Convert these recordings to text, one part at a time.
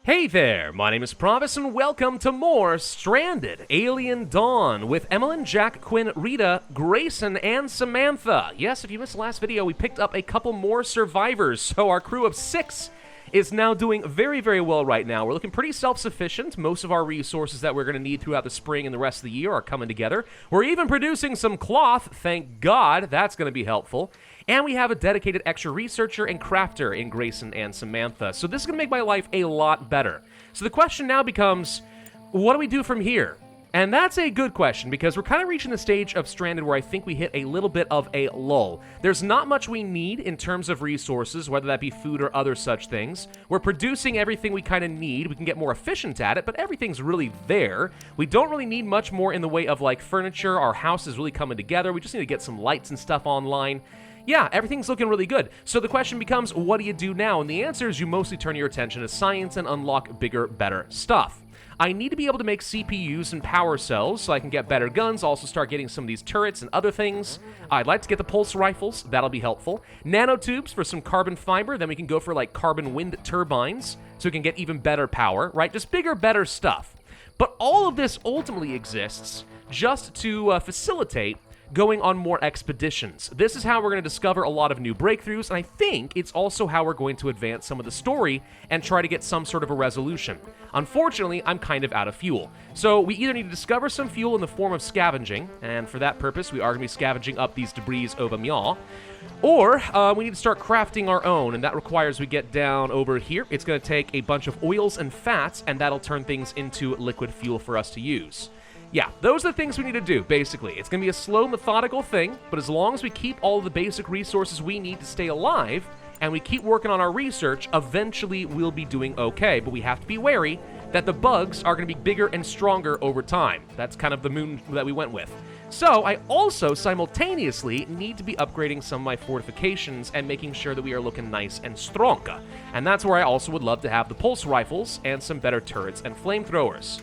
Hey there, my name is Pravus, and welcome to more Stranded Alien Dawn with Emmeline, Jack, Quinn, Rita, Grayson, and Samantha. Yes, if you missed the last video, we picked up a couple more survivors, so our crew of 6 is now doing very, very well right now. We're looking pretty self-sufficient. Most of our resources that we're going to need throughout the spring and the rest of the year are coming together. We're even producing some cloth, thank God. That's going to be helpful. And we have a dedicated extra researcher and crafter in Grayson and Samantha. So this is going to make my life a lot better. So the question now becomes, what do we do from here? And that's a good question, because we're kind of reaching the stage of Stranded where I think we hit a little bit of a lull. There's not much we need in terms of resources, whether that be food or other such things. We're producing everything we kind of need. We can get more efficient at it, but everything's really there. We don't really need much more in the way of, like, furniture. Our house is really coming together. We just need to get some lights and stuff online. Yeah, everything's looking really good. So the question becomes, what do you do now? And the answer is you mostly turn your attention to science and unlock bigger, better stuff. I need to be able to make CPUs and power cells so I can get better guns, also start getting some of these turrets and other things. I'd like to get the pulse rifles, that'll be helpful. Nanotubes for some carbon fiber, then we can go for like carbon wind turbines so we can get even better power, right? Just bigger, better stuff. But all of this ultimately exists just to facilitate going on more expeditions. This is how we're going to discover a lot of new breakthroughs, and I think it's also how we're going to advance some of the story and try to get some sort of a resolution. Unfortunately, I'm kind of out of fuel. So we either need to discover some fuel in the form of scavenging, and for that purpose, we are going to be scavenging up these debris over Mya, or we need to start crafting our own, and that requires we get down over here. It's going to take a bunch of oils and fats, and that'll turn things into liquid fuel for us to use. Yeah, those are the things we need to do, basically. It's going to be a slow, methodical thing, but as long as we keep all of the basic resources we need to stay alive, and we keep working on our research, eventually we'll be doing okay. But we have to be wary that the bugs are going to be bigger and stronger over time. That's kind of the moon that we went with. So I also simultaneously need to be upgrading some of my fortifications and making sure that we are looking nice and strong. And that's where I also would love to have the pulse rifles and some better turrets and flamethrowers.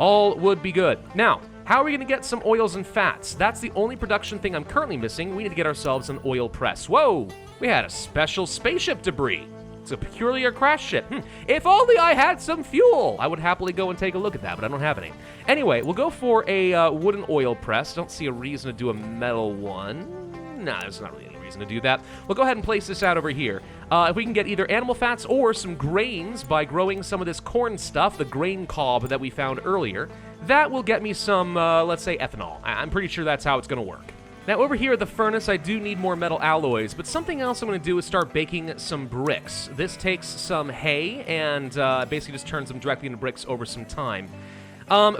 All would be good. Now, how are we going to get some oils and fats? That's the only production thing I'm currently missing. We need to get ourselves an oil press. Whoa! We had a special spaceship debris. It's a peculiar crash ship. If only I had some fuel! I would happily go and take a look at that, but I don't have any. Anyway, we'll go for a wooden oil press. Don't see a reason to do a metal one. Nah, there's not really any reason to do that. We'll go ahead and place this out over here. If we can get either animal fats or some grains by growing some of this corn stuff, the grain cob that we found earlier, that will get me some, let's say, ethanol. I'm pretty sure that's how it's going to work. Now, over here at the furnace, I do need more metal alloys, but something else I'm going to do is start baking some bricks. This takes some hay and basically just turns them directly into bricks over some time.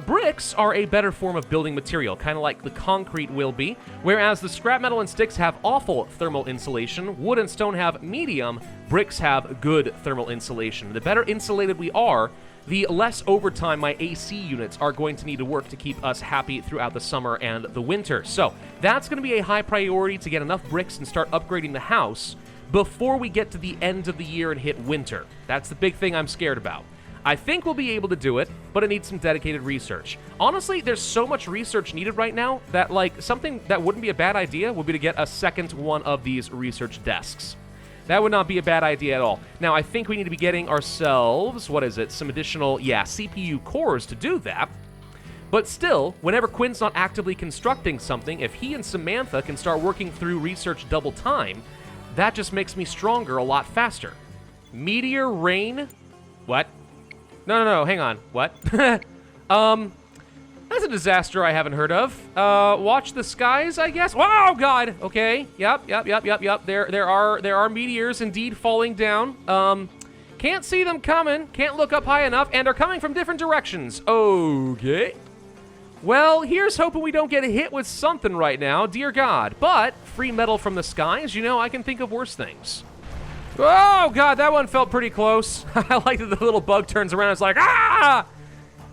Bricks are a better form of building material, kind of like the concrete will be, whereas the scrap metal and sticks have awful thermal insulation, wood and stone have medium, bricks have good thermal insulation. The better insulated we are, the less overtime my AC units are going to need to work to keep us happy throughout the summer and the winter. So that's going to be a high priority to get enough bricks and start upgrading the house before we get to the end of the year and hit winter. That's the big thing I'm scared about. I think we'll be able to do it, but it needs some dedicated research. Honestly, there's so much research needed right now that, like, something that wouldn't be a bad idea would be to get a second one of these research desks. That would not be a bad idea at all. Now, I think we need to be getting ourselves, some additional, CPU cores to do that. But still, whenever Quinn's not actively constructing something, if he and Samantha can start working through research double time, that just makes me stronger a lot faster. Meteor rain? What? No, hang on. What? That's a disaster I haven't heard of. Watch the skies, I guess. Oh, God. Okay. Yep. There are meteors indeed falling down. Can't see them coming. Can't look up high enough, and are coming from different directions. Okay. Well, here's hoping we don't get hit with something right now, dear God. But free metal from the skies, I can think of worse things. Oh, God, that one felt pretty close. I like that the little bug turns around and it's like, ah!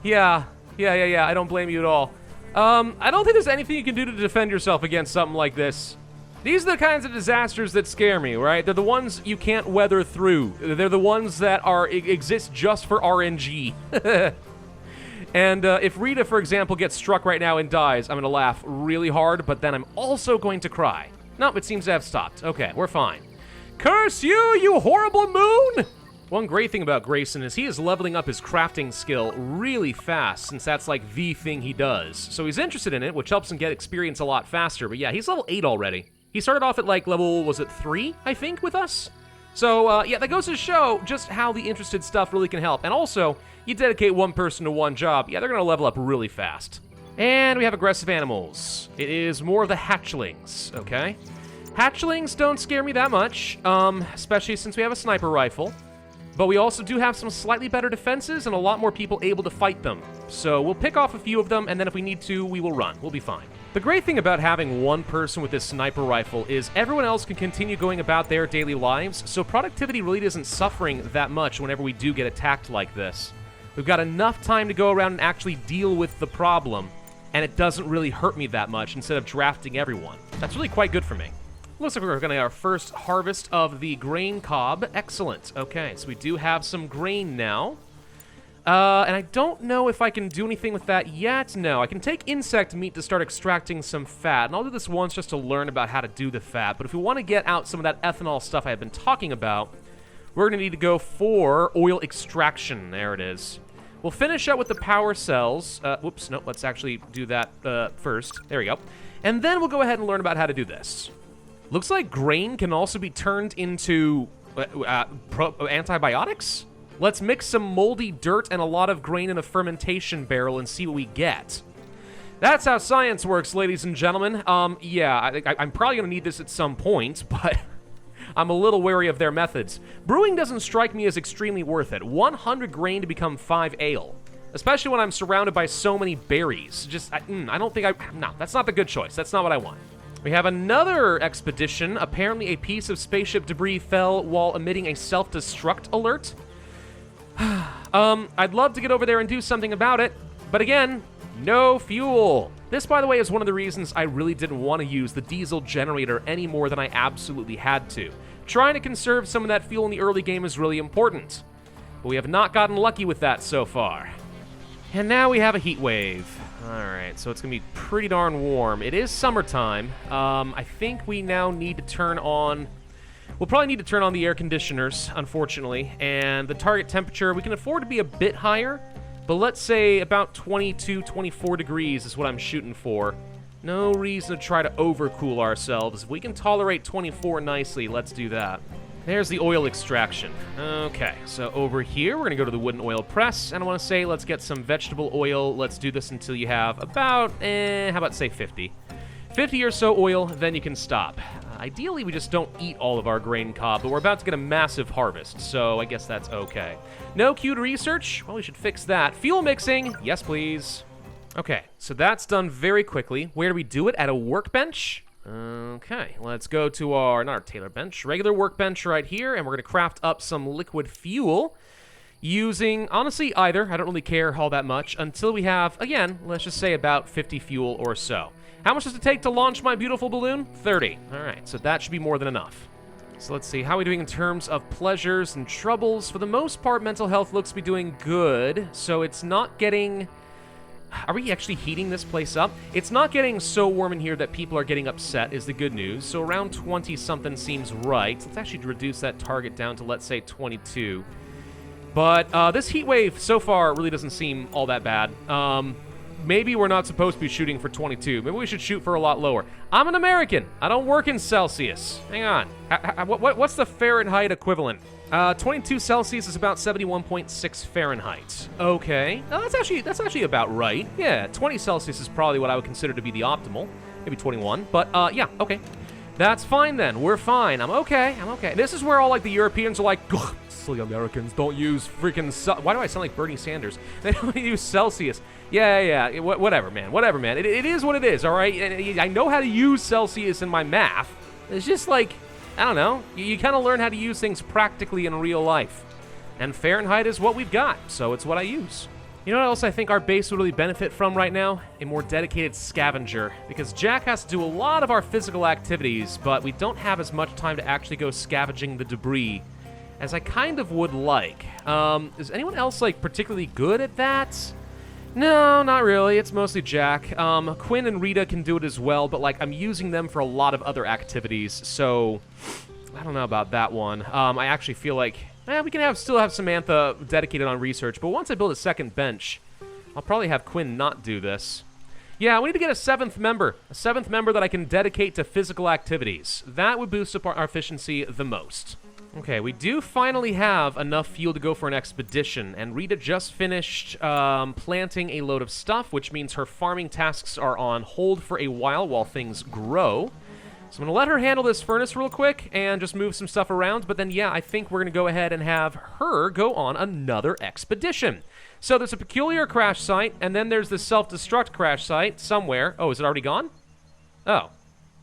Yeah, I don't blame you at all. I don't think there's anything you can do to defend yourself against something like this. These are the kinds of disasters that scare me, right? They're the ones you can't weather through. They're the ones that exist just for RNG. And if Rita, for example, gets struck right now and dies, I'm going to laugh really hard, but then I'm also going to cry. Nope, it seems to have stopped. Okay, we're fine. Curse you, you horrible moon! One great thing about Grayson is he is leveling up his crafting skill really fast, since that's like the thing he does. So he's interested in it, which helps him get experience a lot faster. But yeah, he's level 8 already. He started off at like level, was it 3, I think, with us? So yeah, that goes to show just how the interested stuff really can help. And also, you dedicate one person to one job, yeah, they're gonna level up really fast. And we have aggressive animals. It is more of the hatchlings, okay? Hatchlings don't scare me that much, especially since we have a sniper rifle. But we also do have some slightly better defenses and a lot more people able to fight them. So we'll pick off a few of them, and then if we need to, we will run. We'll be fine. The great thing about having one person with this sniper rifle is everyone else can continue going about their daily lives, so productivity really isn't suffering that much whenever we do get attacked like this. We've got enough time to go around and actually deal with the problem, and it doesn't really hurt me that much instead of drafting everyone. That's really quite good for me. Looks like we're going to get our first harvest of the grain cob. Excellent. Okay, so we do have some grain now. And I don't know if I can do anything with that yet. No, I can take insect meat to start extracting some fat. And I'll do this once just to learn about how to do the fat. But if we want to get out some of that ethanol stuff I have been talking about, we're going to need to go for oil extraction. There it is. We'll finish up with the power cells. Whoops, no, let's actually do that first. There we go. And then we'll go ahead and learn about how to do this. Looks like grain can also be turned into antibiotics? Let's mix some moldy dirt and a lot of grain in a fermentation barrel and see what we get. That's how science works, ladies and gentlemen. Yeah, I'm probably going to need this at some point, but I'm a little wary of their methods. Brewing doesn't strike me as extremely worth it. 100 grain to become 5 ale. Especially when I'm surrounded by so many berries. Just, I don't think no, that's not the good choice. That's not what I want. We have another expedition. Apparently a piece of spaceship debris fell while emitting a self-destruct alert. I'd love to get over there and do something about it, but again, no fuel. This, by the way, is one of the reasons I really didn't want to use the diesel generator any more than I absolutely had to. Trying to conserve some of that fuel in the early game is really important, but we have not gotten lucky with that so far. And now we have a heat wave. Alright, so it's going to be pretty darn warm. It is summertime. I think we now need to turn on... We'll probably need to turn on the air conditioners, unfortunately. And the target temperature, we can afford to be a bit higher. But let's say about 22, 24 degrees is what I'm shooting for. No reason to try to overcool ourselves. If we can tolerate 24 nicely, let's do that. There's the oil extraction. Okay, so over here, we're going to go to the wooden oil press, and I want to say let's get some vegetable oil. Let's do this until you have about, how about say 50? 50 or so oil, then you can stop. Ideally, we just don't eat all of our grain cob, but we're about to get a massive harvest, so I guess that's okay. No queued research? Well, we should fix that. Fuel mixing? Yes, please. Okay, so that's done very quickly. Where do we do it? At a workbench? Okay, let's go to our, not our tailor bench, regular workbench right here, and we're going to craft up some liquid fuel using, honestly, either. I don't really care all that much until we have, again, let's just say about 50 fuel or so. How much does it take to launch my beautiful balloon? 30. All right, so that should be more than enough. So let's see, how are we doing in terms of pleasures and troubles? For the most part, mental health looks to be doing good, so it's not getting... Are we actually heating this place up? It's not getting so warm in here that people are getting upset is the good news. So around 20-something seems right. Let's actually reduce that target down to, let's say, 22. But this heat wave so far really doesn't seem all that bad. Maybe we're not supposed to be shooting for 22. Maybe we should shoot for a lot lower. I'm an American. I don't work in Celsius. Hang on. What's the Fahrenheit equivalent? 22 Celsius is about 71.6 Fahrenheit. Okay. No, that's actually about right. Yeah, 20 Celsius is probably what I would consider to be the optimal. Maybe 21. But, yeah, okay. That's fine then. We're fine. I'm okay. This is where all, like, the Europeans are like, silly Americans don't use freaking... Why do I sound like Bernie Sanders? They don't use Celsius. Yeah. Whatever, man. It is what it is, all right? I know how to use Celsius in my math. It's just like... I don't know, you kind of learn how to use things practically in real life. And Fahrenheit is what we've got, so it's what I use. You know what else I think our base would really benefit from right now? A more dedicated scavenger. Because Jack has to do a lot of our physical activities, but we don't have as much time to actually go scavenging the debris as I kind of would like. Is anyone else, like, particularly good at that? No, not really. It's mostly Jack. Quinn and Rita can do it as well, but, like, I'm using them for a lot of other activities, so I don't know about that one. I actually feel like... We can still have Samantha dedicated on research, but once I build a second bench, I'll probably have Quinn not do this. Yeah, we need to get a seventh member that I can dedicate to physical activities. That would boost up our efficiency the most. Okay, we do finally have enough fuel to go for an expedition, and Rita just finished planting a load of stuff, which means her farming tasks are on hold for a while things grow. So I'm going to let her handle this furnace real quick and just move some stuff around, but then, yeah, I think we're going to go ahead and have her go on another expedition. So there's a peculiar crash site, and then there's the self-destruct crash site somewhere. Oh, is it already gone? Oh,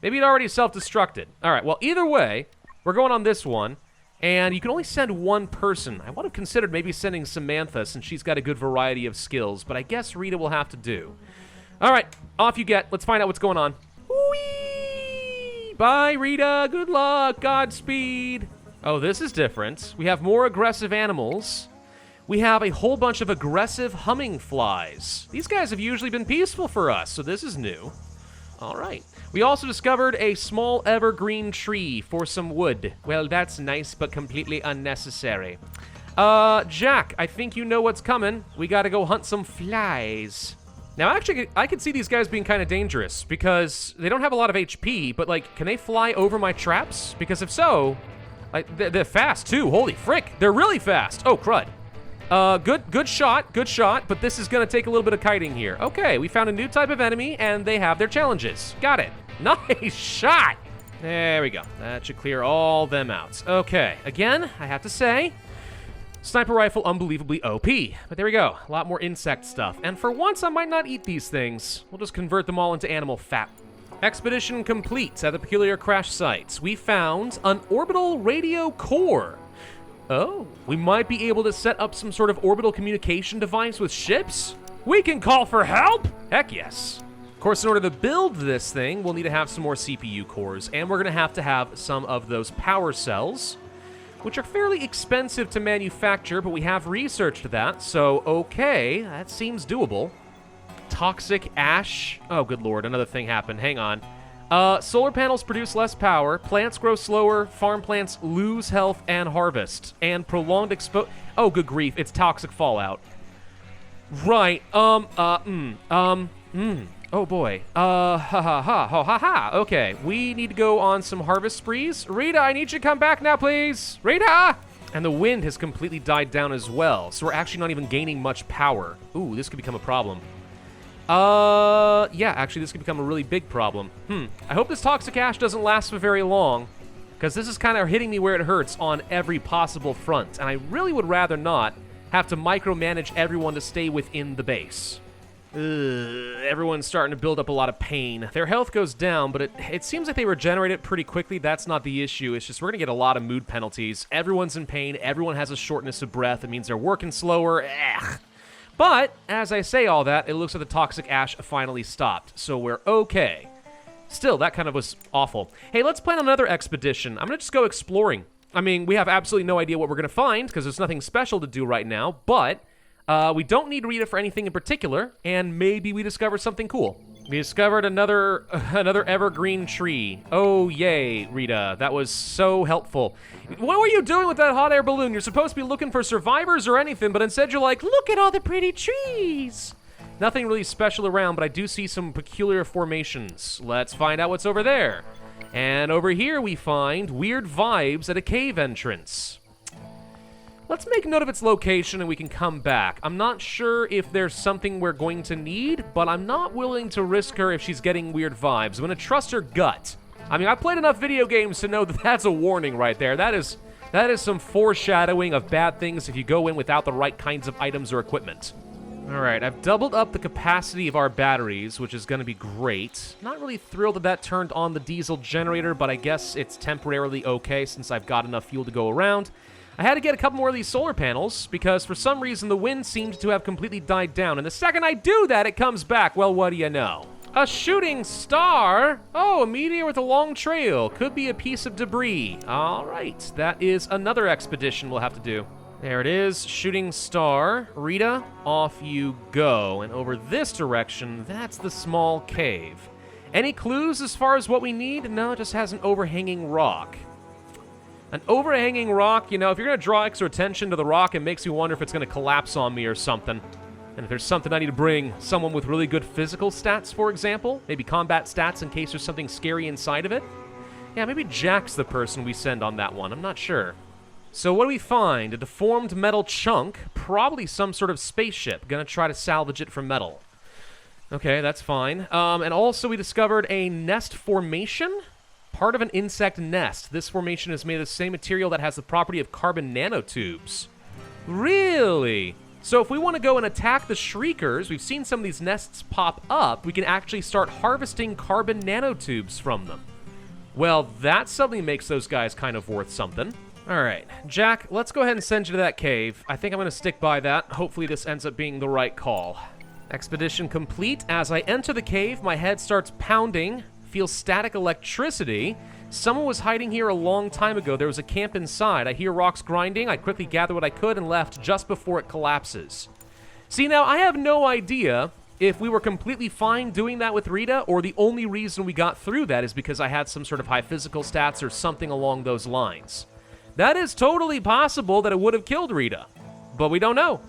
maybe it already self-destructed. All right, well, either way, we're going on this one, and you can only send one person. I would have considered maybe sending Samantha since she's got a good variety of skills, but I guess Rita will have to do. All right, off you get. Let's find out what's going on. Whee! Bye, Rita. Good luck. Godspeed. Oh, this is different. We have more aggressive animals. We have a whole bunch of aggressive humming flies. These guys have usually been peaceful for us, so this is new. All right. We also discovered a small evergreen tree for some wood. Well, that's nice, but completely unnecessary. Jack, I think you know what's coming. We gotta go hunt some flies. Now, actually, I could see these guys being kind of dangerous because they don't have a lot of HP, but, like, can they fly over my traps? Because if so, like, they're fast, too. Holy frick, they're really fast. Oh, crud. Good shot, but this is going to take a little bit of kiting here. Okay, we found a new type of enemy, and they have their challenges. Got it. Nice shot. There we go. That should clear all them out. Okay, again, I have to say, sniper rifle, unbelievably OP. But there we go. A lot more insect stuff. And for once, I might not eat these things. We'll just convert them all into animal fat. Expedition complete at the peculiar crash sites. We found an orbital radio core. Oh, we might be able to set up some sort of orbital communication device with ships? We can call for help? Heck yes. Of course, in order to build this thing, we'll need to have some more CPU cores, and we're going to have some of those power cells, which are fairly expensive to manufacture, but we have researched that, so okay, that seems doable. Toxic ash. Oh, good lord, another thing happened. Hang on. Solar panels produce less power, plants grow slower, farm plants lose health and harvest, and prolonged Oh, good grief, it's toxic fallout. Right, oh boy. Okay, we need to go on some harvest sprees. Rita, I need you to come back now, please. Rita! And the wind has completely died down as well, so we're actually not even gaining much power. Ooh, this could become a problem. Yeah, actually, this could become a really big problem. I hope this toxic ash doesn't last for very long, because this is kind of hitting me where it hurts on every possible front, and I really would rather not have to micromanage everyone to stay within the base. Everyone's starting to build up a lot of pain. Their health goes down, but it seems like they regenerate it pretty quickly. That's not the issue. It's just we're going to get a lot of mood penalties. Everyone's in pain. Everyone has a shortness of breath. It means they're working slower. But, as I say all that, it looks like the toxic ash finally stopped, so we're okay. Still, that kind of was awful. Hey, let's plan another expedition. I'm going to just go exploring. I mean, we have absolutely no idea what we're going to find, because there's nothing special to do right now, but we don't need Rita for anything in particular, and maybe we discover something cool. We discovered another evergreen tree. Oh, yay, Rita. That was so helpful. What were you doing with that hot air balloon? You're supposed to be looking for survivors or anything, but instead you're like, look at all the pretty trees. Nothing really special around, but I do see some peculiar formations. Let's find out what's over there. And over here we find weird vibes at a cave entrance. Let's make note of its location and we can come back. I'm not sure if there's something we're going to need, but I'm not willing to risk her if she's getting weird vibes. I'm going to trust her gut. I mean, I've played enough video games to know that that's a warning right there. That is some foreshadowing of bad things if you go in without the right kinds of items or equipment. All right, I've doubled up the capacity of our batteries, which is going to be great. Not really thrilled that turned on the diesel generator, but I guess it's temporarily okay since I've got enough fuel to go around. I had to get a couple more of these solar panels because for some reason the wind seemed to have completely died down, and the second I do that, it comes back. Well, what do you know? A shooting star? Oh, a meteor with a long trail. Could be a piece of debris. All right, that is another expedition we'll have to do. There it is, shooting star. Rita, off you go. And over this direction, that's the small cave. Any clues as far as what we need? No, it just has an overhanging rock. An overhanging rock, you know, if you're going to draw extra attention to the rock, it makes me wonder if it's going to collapse on me or something. And if there's something I need to bring, someone with really good physical stats, for example, maybe combat stats in case there's something scary inside of it. Yeah, maybe Jack's the person we send on that one. I'm not sure. So what do we find? A deformed metal chunk, probably some sort of spaceship. Gonna try to salvage it from metal. Okay, that's fine. And also we discovered a nest formation, part of an insect nest. This formation is made of the same material that has the property of carbon nanotubes. Really? So if we want to go and attack the Shriekers, we've seen some of these nests pop up, we can actually start harvesting carbon nanotubes from them. Well, that suddenly makes those guys kind of worth something. All right, Jack, let's go ahead and send you to that cave. I think I'm going to stick by that. Hopefully this ends up being the right call. Expedition complete. As I enter the cave, my head starts pounding, feel static electricity. Someone was hiding here a long time ago. There was a camp inside. I hear rocks grinding. I quickly gather what I could and left just before it collapses. See, now, I have no idea if we were completely fine doing that with Rita, or the only reason we got through that is because I had some sort of high physical stats or something along those lines. That is totally possible that it would have killed Rita, but we don't know.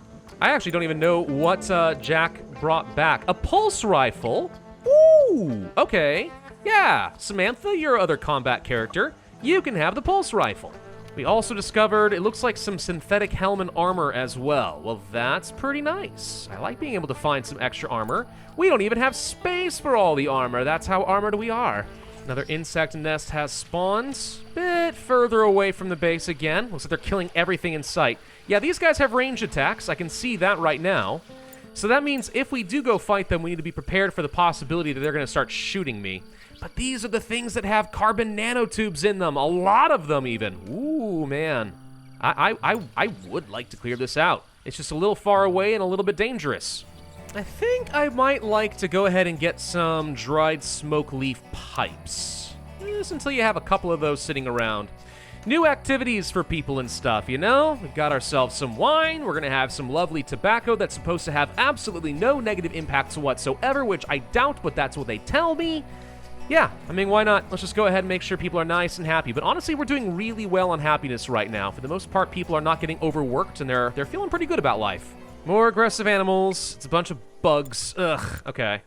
I actually don't even know what Jack brought back. A pulse rifle? Ooh, okay. Yeah, Samantha, your other combat character, you can have the pulse rifle. We also discovered, it looks like some synthetic helm and armor as well. Well, that's pretty nice. I like being able to find some extra armor. We don't even have space for all the armor. That's how armored we are. Another insect nest has spawns. Bit further away from the base again. Looks like they're killing everything in sight. Yeah, these guys have range attacks. I can see that right now. So that means if we do go fight them, we need to be prepared for the possibility that they're going to start shooting me. But these are the things that have carbon nanotubes in them. A lot of them, even. Ooh, man. I would like to clear this out. It's just a little far away and a little bit dangerous. I think I might like to go ahead and get some dried smoke leaf pipes. Just until you have a couple of those sitting around. New activities for people and stuff, you know? We've got ourselves some wine. We're going to have some lovely tobacco that's supposed to have absolutely no negative impacts whatsoever, which I doubt, but that's what they tell me. Yeah, I mean, why not? Let's just go ahead and make sure people are nice and happy. But honestly, we're doing really well on happiness right now. For the most part, people are not getting overworked, and they're feeling pretty good about life. More aggressive animals. It's a bunch of bugs. Ugh, okay.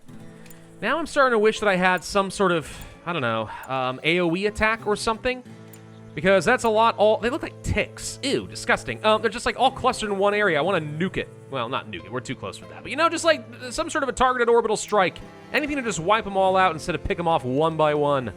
Now I'm starting to wish that I had some sort of, I don't know, AoE attack or something. Because that's a lot they look like ticks. Ew, disgusting. They're just like all clustered in one area. I want to nuke it. Well, not nuke it. We're too close for that. But you know, just like some sort of a targeted orbital strike. Anything to just wipe them all out instead of pick them off one by one.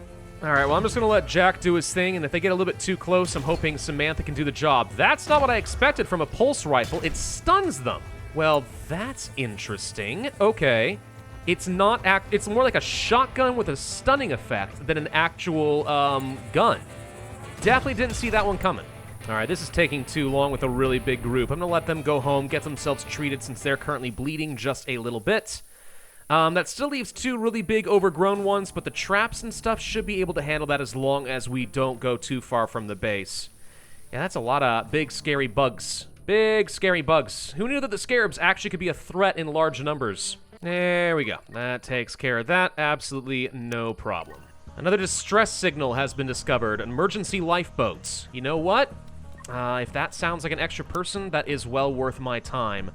All right, well, I'm just going to let Jack do his thing. And if they get a little bit too close, I'm hoping Samantha can do the job. That's not what I expected from a pulse rifle. It stuns them. Well, that's interesting. Okay. It's not it's more like a shotgun with a stunning effect than an actual gun. Definitely didn't see that one coming. All right, this is taking too long with a really big group. I'm going to let them go home, get themselves treated since they're currently bleeding just a little bit. That still leaves two really big overgrown ones, but the traps and stuff should be able to handle that as long as we don't go too far from the base. Yeah, that's a lot of big, scary bugs. Big, scary bugs. Who knew that the scarabs actually could be a threat in large numbers? There we go. That takes care of that. Absolutely no problem. Another distress signal has been discovered. Emergency lifeboats. You know what? If that sounds like an extra person, that is well worth my time.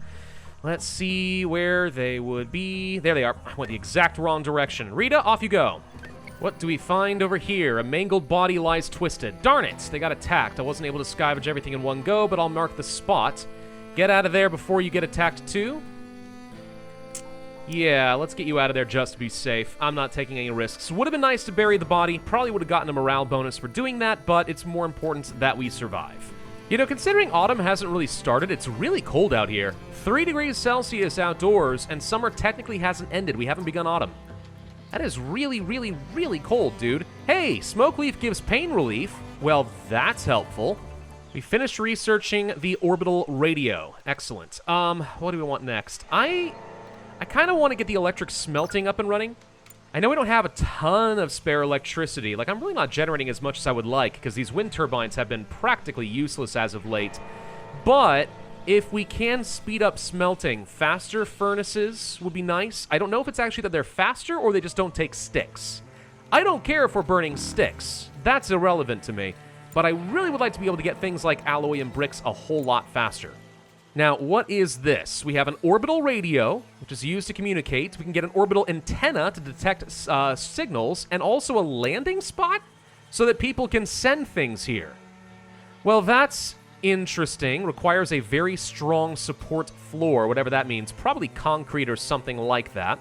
Let's see where they would be. There they are. I went the exact wrong direction. Rita, off you go. What do we find over here? A mangled body lies twisted. Darn it, they got attacked. I wasn't able to scavenge everything in one go, but I'll mark the spot. Get out of there before you get attacked too. Yeah, let's get you out of there just to be safe. I'm not taking any risks. Would have been nice to bury the body. Probably would have gotten a morale bonus for doing that, but it's more important that we survive. You know, considering autumn hasn't really started, it's really cold out here. 3 degrees Celsius outdoors, and summer technically hasn't ended. We haven't begun autumn. That is really, really, really cold, dude. Hey, smoke leaf gives pain relief. Well, that's helpful. We finished researching the orbital radio. Excellent. What do we want next? I kind of want to get the electric smelting up and running. I know we don't have a ton of spare electricity. Like, I'm really not generating as much as I would like, because these wind turbines have been practically useless as of late. But if we can speed up smelting, faster furnaces would be nice. I don't know if it's actually that they're faster or they just don't take sticks. I don't care if we're burning sticks. That's irrelevant to me. but I really would like to be able to get things like alloy and bricks a whole lot faster. Now, what is this? We have an orbital radio, which is used to communicate. We can get an orbital antenna to detect signals, and also a landing spot so that people can send things here. Well, that's interesting. Requires a very strong support floor, whatever that means. Probably concrete or something like that.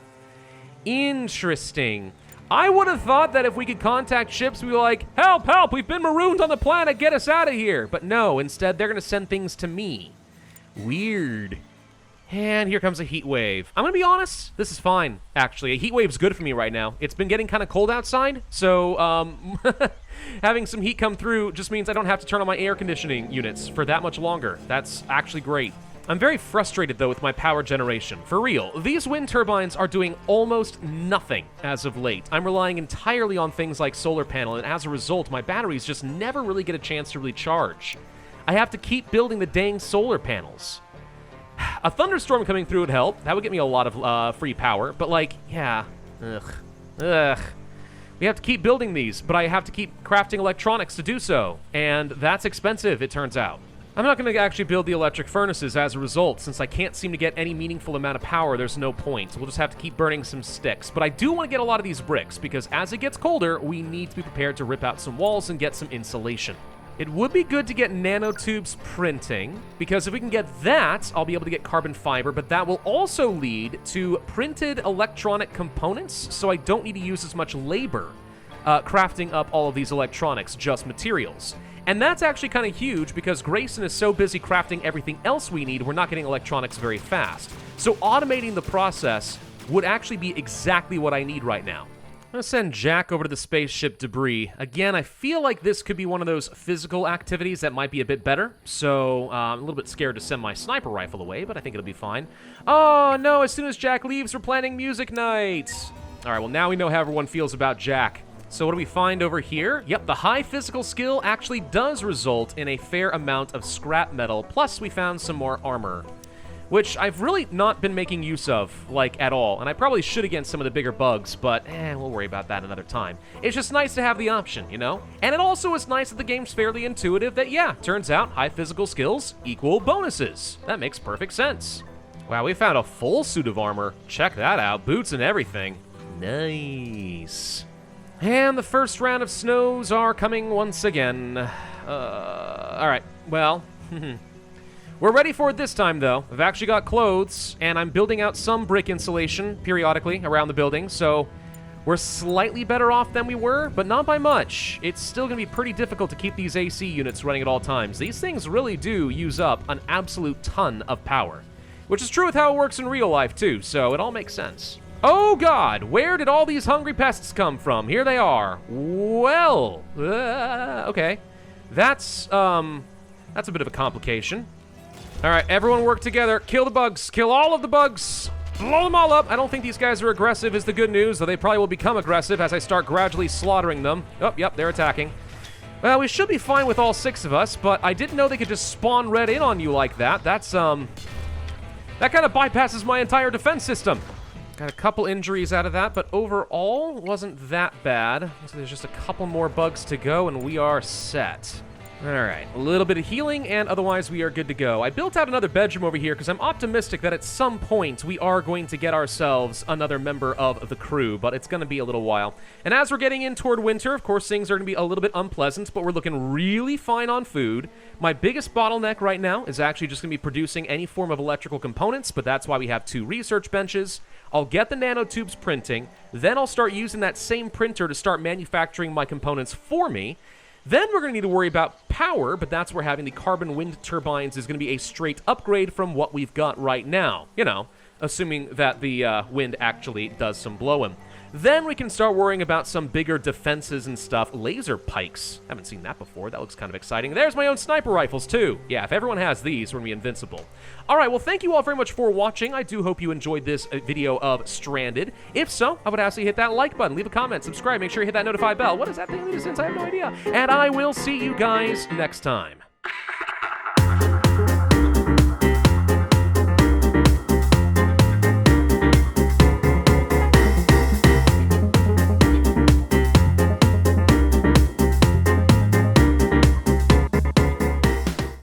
Interesting. I would have thought that if we could contact ships, we'd be like, help, help, we've been marooned on the planet, get us out of here. But no, instead they're going to send things to me. Weird. And here comes a heat wave. I'm going to be honest, this is fine, actually. A heat wave's good for me right now. It's been getting kind of cold outside, so having some heat come through just means I don't have to turn on my air conditioning units for that much longer. That's actually great. I'm very frustrated, though, with my power generation. For real, these wind turbines are doing almost nothing as of late. I'm relying entirely on things like solar panel, and as a result, my batteries just never really get a chance to really charge. I have to keep building the dang solar panels. A thunderstorm coming through would help. That would get me a lot of free power, but like, yeah, ugh. We have to keep building these, but I have to keep crafting electronics to do so, and that's expensive, it turns out. I'm not going to actually build the electric furnaces as a result. Since I can't seem to get any meaningful amount of power, there's no point. We'll just have to keep burning some sticks. But I do want to get a lot of these bricks, because as it gets colder, we need to be prepared to rip out some walls and get some insulation. It would be good to get nanotubes printing, because if we can get that, I'll be able to get carbon fiber, but that will also lead to printed electronic components, so I don't need to use as much labor crafting up all of these electronics, just materials. And that's actually kind of huge because Grayson is so busy crafting everything else we need, we're not getting electronics very fast. So automating the process would actually be exactly what I need right now. I'm going to send Jack over to the spaceship debris. Again, I feel like this could be one of those physical activities that might be a bit better. So I'm a little bit scared to send my sniper rifle away, but I think it'll be fine. Oh, no, as soon as Jack leaves, we're planning music night. All right, well, now we know how everyone feels about Jack. So what do we find over here? Yep, the high physical skill actually does result in a fair amount of scrap metal, plus we found some more armor, which I've really not been making use of, like, at all. And I probably should against some of the bigger bugs, but we'll worry about that another time. It's just nice to have the option, you know? And it also is nice that the game's fairly intuitive that, yeah, turns out high physical skills equal bonuses. That makes perfect sense. Wow, we found a full suit of armor. Check that out, boots and everything. Nice. And the first round of snows are coming once again. Alright, well, we're ready for it this time, though. I've actually got clothes, and I'm building out some brick insulation periodically around the building, so we're slightly better off than we were, but not by much. It's still going to be pretty difficult to keep these AC units running at all times. These things really do use up an absolute ton of power, which is true with how it works in real life, too, so it all makes sense. Oh God, where did all these hungry pests come from? Here they are. Well, okay. That's a bit of a complication. All right, everyone work together. Kill the bugs. Kill all of the bugs. Blow them all up. I don't think these guys are aggressive is the good news, though they probably will become aggressive as I start gradually slaughtering them. Oh, yep, they're attacking. Well, we should be fine with all 6 of us, but I didn't know they could just spawn right in on you like that. That's, that kind of bypasses my entire defense system. Got a couple injuries out of that, but overall, wasn't that bad. So there's just a couple more bugs to go, and we are set. All right, a little bit of healing, and otherwise we are good to go. I built out another bedroom over here because I'm optimistic that at some point we are going to get ourselves another member of the crew, but it's going to be a little while. And as we're getting in toward winter, of course, things are going to be a little bit unpleasant, but we're looking really fine on food. My biggest bottleneck right now is actually just going to be producing any form of electrical components, but that's why we have 2 research benches. I'll get the nanotubes printing, then I'll start using that same printer to start manufacturing my components for me. Then we're going to need to worry about power, but that's where having the carbon wind turbines is going to be a straight upgrade from what we've got right now. You know, assuming that the wind actually does some blowing. Then we can start worrying about some bigger defenses and stuff. Laser pikes. Haven't seen that before. That looks kind of exciting. There's my own sniper rifles, too. Yeah, if everyone has these, we're going to be invincible. All right, well, thank you all very much for watching. I do hope you enjoyed this video of Stranded. If so, I would ask you to hit that like button, leave a comment, subscribe, make sure you hit that notify bell. What does that thing lead us in? I have no idea. And I will see you guys next time.